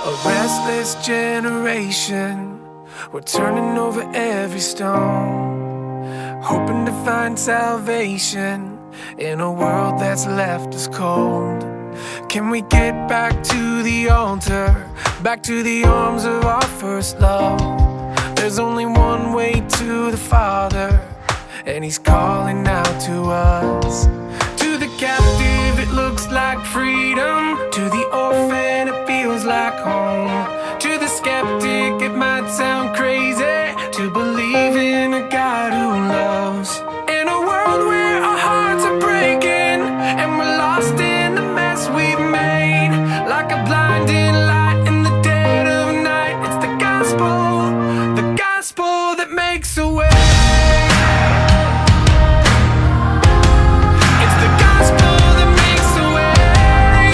A restless generation, we're turning over every stone, hoping to find salvation in a world that's left us cold. Can we get back to the altar, back to the arms of our first love? There's only one way to the Father, and He's calling out to us. To the captive it looks like freedom, to the orphan it feels like home. To the skeptic it might sound crazy to believe in a God who loves. In a world where our hearts are breaking and we're lost in the mess we've made, like a blinding light in the dead of night, it's the gospel that makes a way. It's the gospel that makes a way.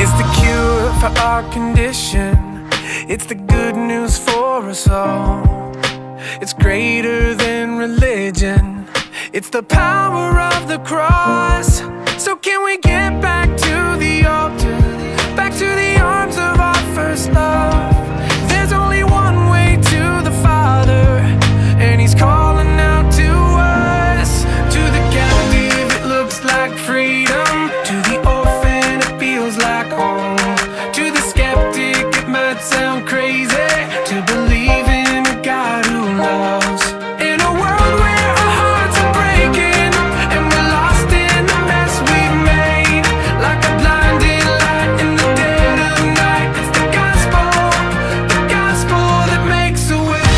It's the cure for our condition. It's the good news for us all. It's greater than religion. It's the power of the cross. So can we get back to the altar, back to the arms of our first love? There's only one way to the Father, and He's calling out to us. To the captive it looks like freedom, to the orphan it feels like home. To the skeptic it might sound crazy to believe in a God who loves. In a world where our hearts are breaking and we're lost in the mess we've made, like a blinding light in the dead of night, it's the gospel that makes a way.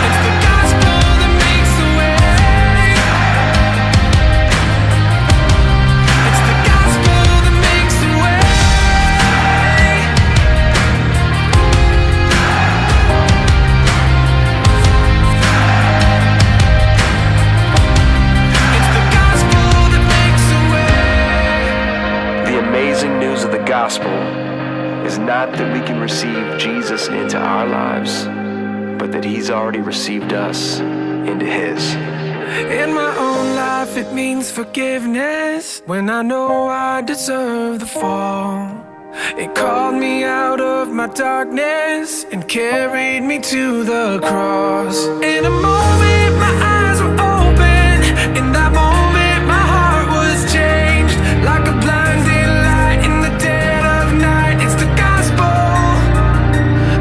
It's the gospel that makes a way. It's the gospel that makes a way. It's the gospel that makes a way. The amazing news of the gospel is not that we can receive Jesus into our lives, but that He's already received us into His. In my own life it means forgiveness when I know I deserve the fall. It called me out of my darkness and carried me to the cross. In a moment my eyes were open, in that moment my heart was changed. Like a blinding light in the dead of night, it's the gospel.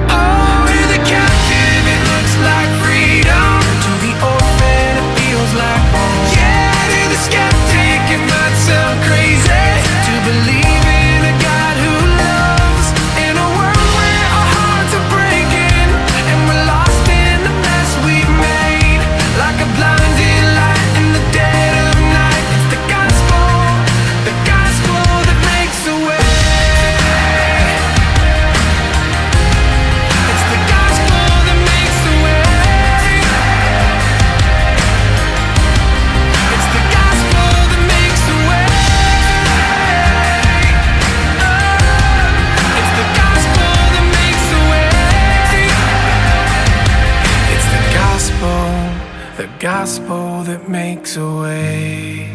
Oh, to the captive it looks like freedom, to the orphan it feels like home. Yeah, to the skeptic it might sound crazy to believe in a God who loves. In a world where our hearts are breaking and we're lost in the mess we've made, like a blinding light in the dead of night, it's the gospel that makes a way. It's the gospel that makes a way. It's the gospel that makes a way. It's the gospel that makes a way. It's the gospel that makes a way.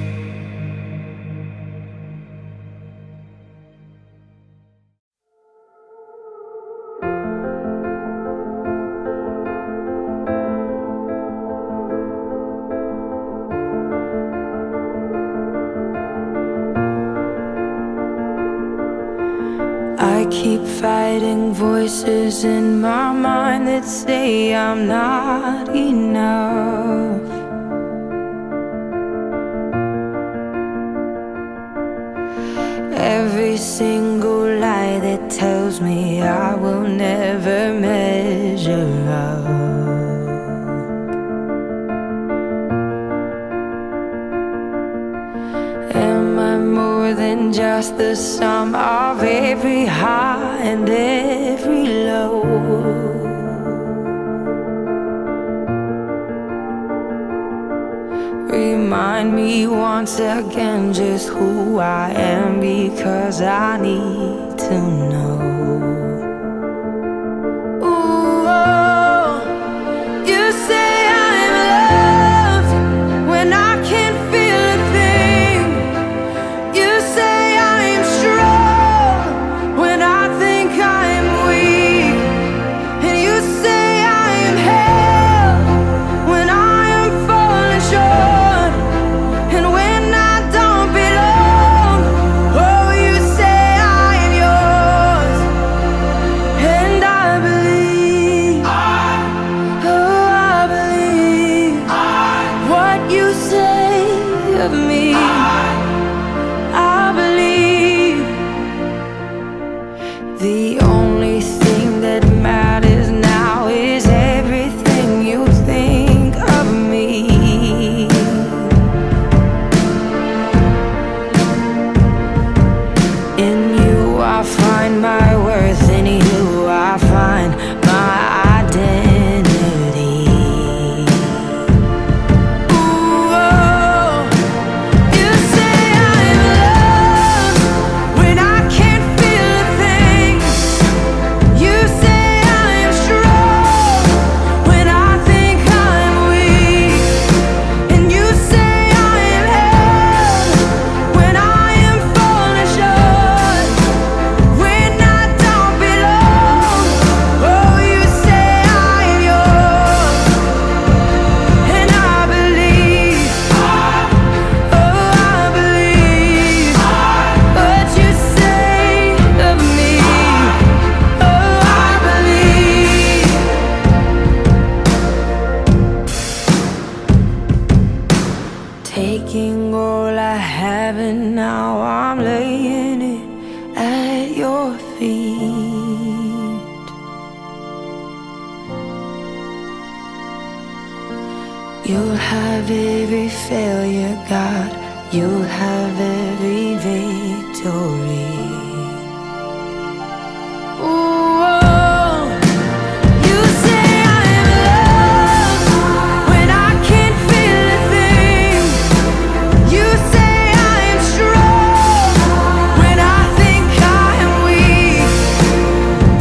I keep fighting voices in my mind that say I'm not enough. Every single lie that tells me I will never measure up. Am I more than just the sum of every high and every low? Remind me once again just who I am, because I need to know. Ooh, oh, you say I'm loved when I can't of me. I believe the only thing that matters now is everything you think of me. In you I find my worth, in you I find my identity. Ooh, oh, you say I'm loved when I can't feel a thing. You say I am strong when I think I'm weak. And you say I am held when I am falling short, when I don't belong. Oh, you say I am yours, and I believe. Oh, I believe what you say of me. Oh, I believe. Taking all I have and now I'm laying it at your feet. You'll have every failure, God. You'll have every victory. Ooh, oh, you say I am loved when I can't feel a thing. You say I am strong when I think I am weak.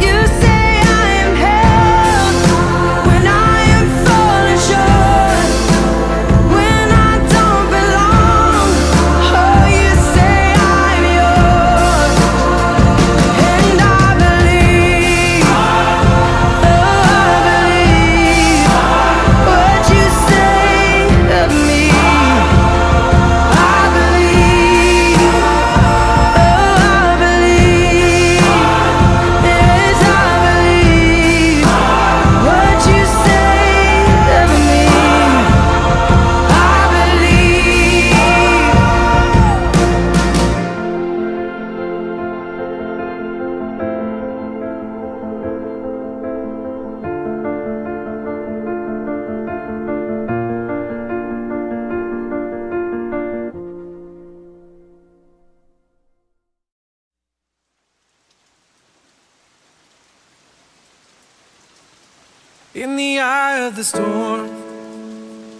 You say I am held when I am falling short, when I don't belong. Oh, you say I'm yours, and I believe. Oh, I believe what you say of me. I believe. Oh, I believe. Yes, I believe what you say of me. I believe. In the eye of the storm,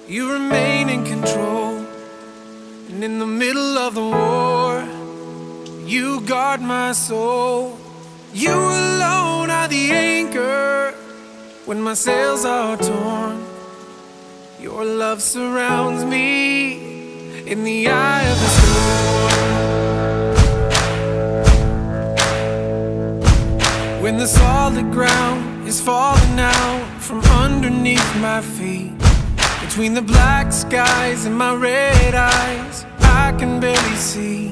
you remain in control. And in the middle of the war, you guard my soul. You alone are the anchor when my sails are torn. Your love surrounds me in the eye of the storm. When the solid ground is falling out from underneath my feet, between the black skies and my red eyes, I can barely see.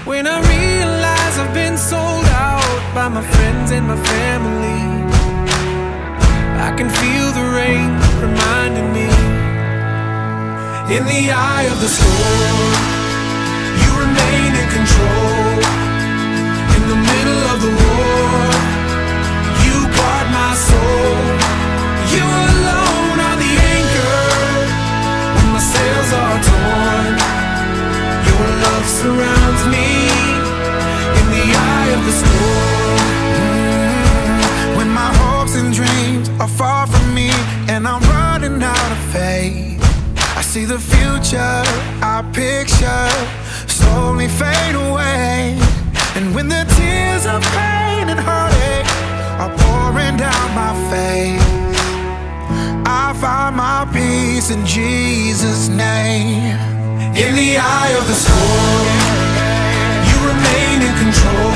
When I realize I've been sold out by my friends and my family, I can feel the rain reminding me. In the eye of the storm, you remain in control. In the middle of the war, you guard my soul. You alone are the anchor when my sails are torn. Your love surrounds me in the eye of the storm. When my hopes and dreams are far from me and I'm running out of faith, I see the future I picture slowly fade away. And when the tears of pain and heartache are pouring down my face, I find my peace in Jesus' name. In the eye of the storm, you remain in control.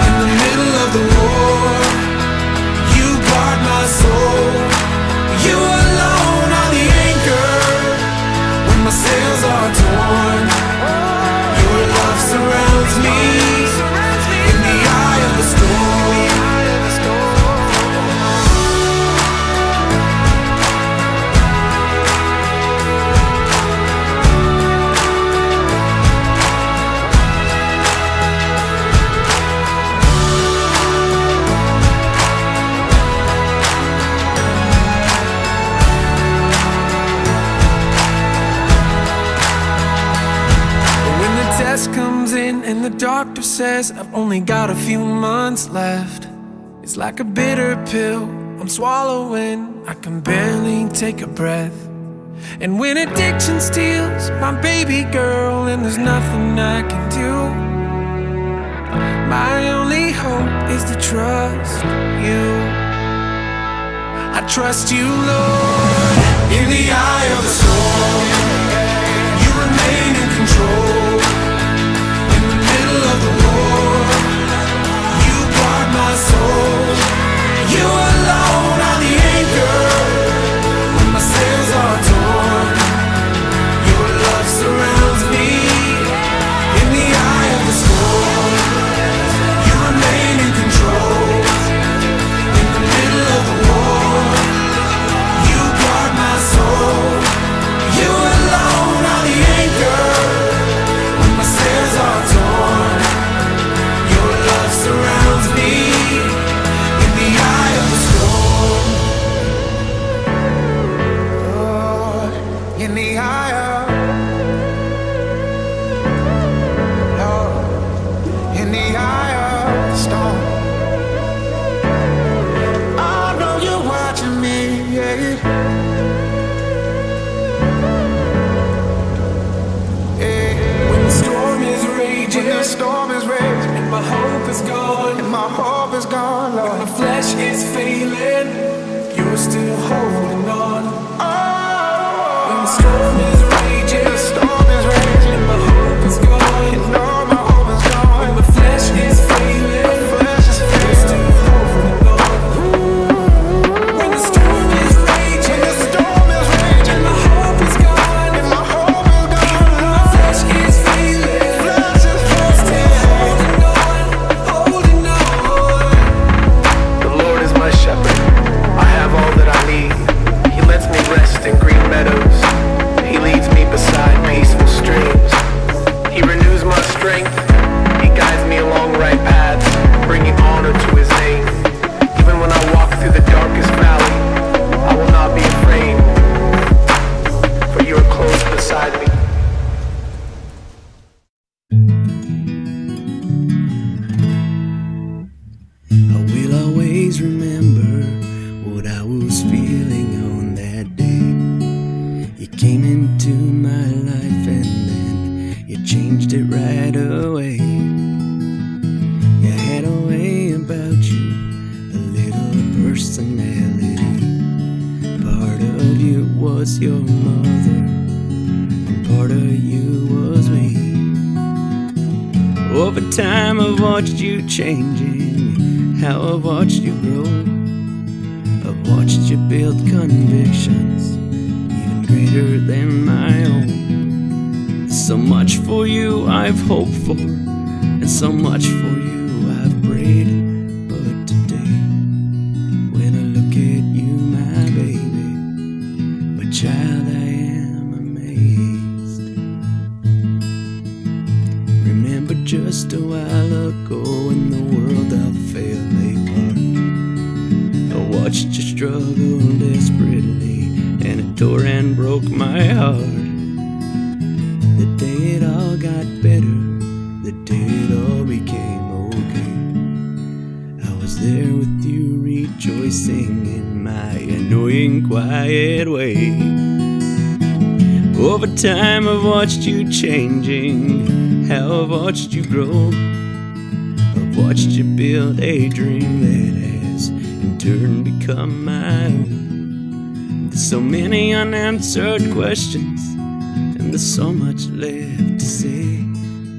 In the middle of the war, you guard my soul. You alone are the anchor when my sails are torn. Your love surrounds me in the eye of the storm. and the doctor says I've only got a few months left. It's like a bitter pill I'm swallowing, I can barely take a breath. And when addiction steals my baby girl and there's nothing I can do, my only hope is to trust you. I trust you, Lord. In the eye of the storm, you remain in control. In the middle of the war, you guard my soul. You alone are the anchor when my sails are torn. Your love surrounds me. In the eye of the storm, you remain in control. In the middle of the war, you guard my soul. You alone are the anchor when my sails are torn. Your love surrounds me. In the eye of the storm, Lord, in the eye of, Lord, in the eye of the storm. I know you're watching me, yeah. When the storm is raging, When the storm is raging and my hope is gone, and my hope is gone, when Lord. my flesh is failing, you're still holding on. When the storm is raging, The storm is raging, and my hope is gone, and all my hope is when gone. my flesh is failing, Flesh is you're fading. still holding on. When the storm is raging, When the storm is raging, and my hope is gone, and my hope is gone, when my Lord. flesh is failing, Flesh is you're still fading. holding on. The Lord is my shepherd. I have all that I need. He lets me rest in green meadows. He leads me beside peaceful streams. He renews my strength. He guides me along right paths, bringing honor to his name. Even when I walk through the darkest valley, I will not be afraid, for you are close beside me. I will always remember what I was feeling on that day. You came into my life and then you changed it right away. You had a way about you, a little personality. Part of you was your mother, and part of you was me. Over time I've watched you changing, how I've watched you grow. I've watched you build convictions even greater than my own. So much for you I've hoped for, and so much for you I've prayed. But today, when I look at you, my baby, my child, I am amazed. Remember just a while ago when the world I fell apart, I watched you struggle desperately, and it tore and broke my heart. The day it all got better, the day it all became okay, I was there with you rejoicing in my annoying quiet way. Over time I've watched you changing, how I've watched you grow. I've watched you build a dream that has in turn become my own. There's so many unanswered questions, and there's so much left to say.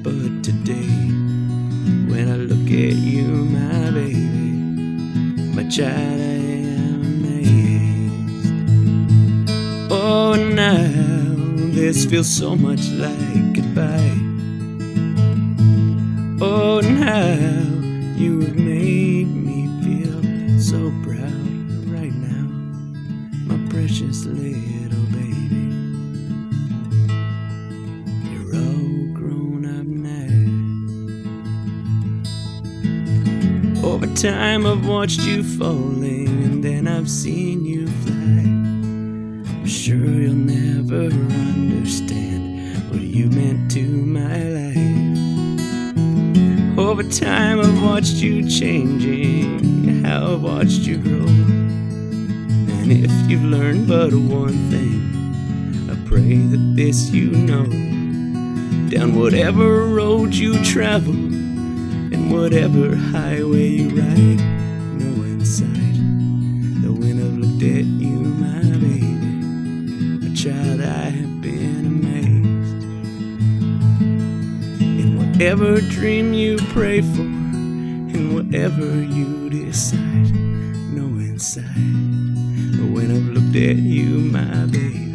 But today, when I look at you, my baby, my child, I am amazed. Oh, now this feels so much like goodbye. Oh, now you have made me feel so proud right now, my precious little baby. You're all grown up now. Over time I've watched you falling, and then I've seen you fly. I'm sure you'll never understand what you meant to my life. over time I've watched you changing, how I've watched you grow. And if you've learned but one thing, I pray that this you know. Down whatever road you travel, and whatever highway you ride, know inside that when I've looked at you, my baby, my child, I have been amazed. In whatever dream you pray for, and whatever you decide, know inside that when I've looked at you, my baby,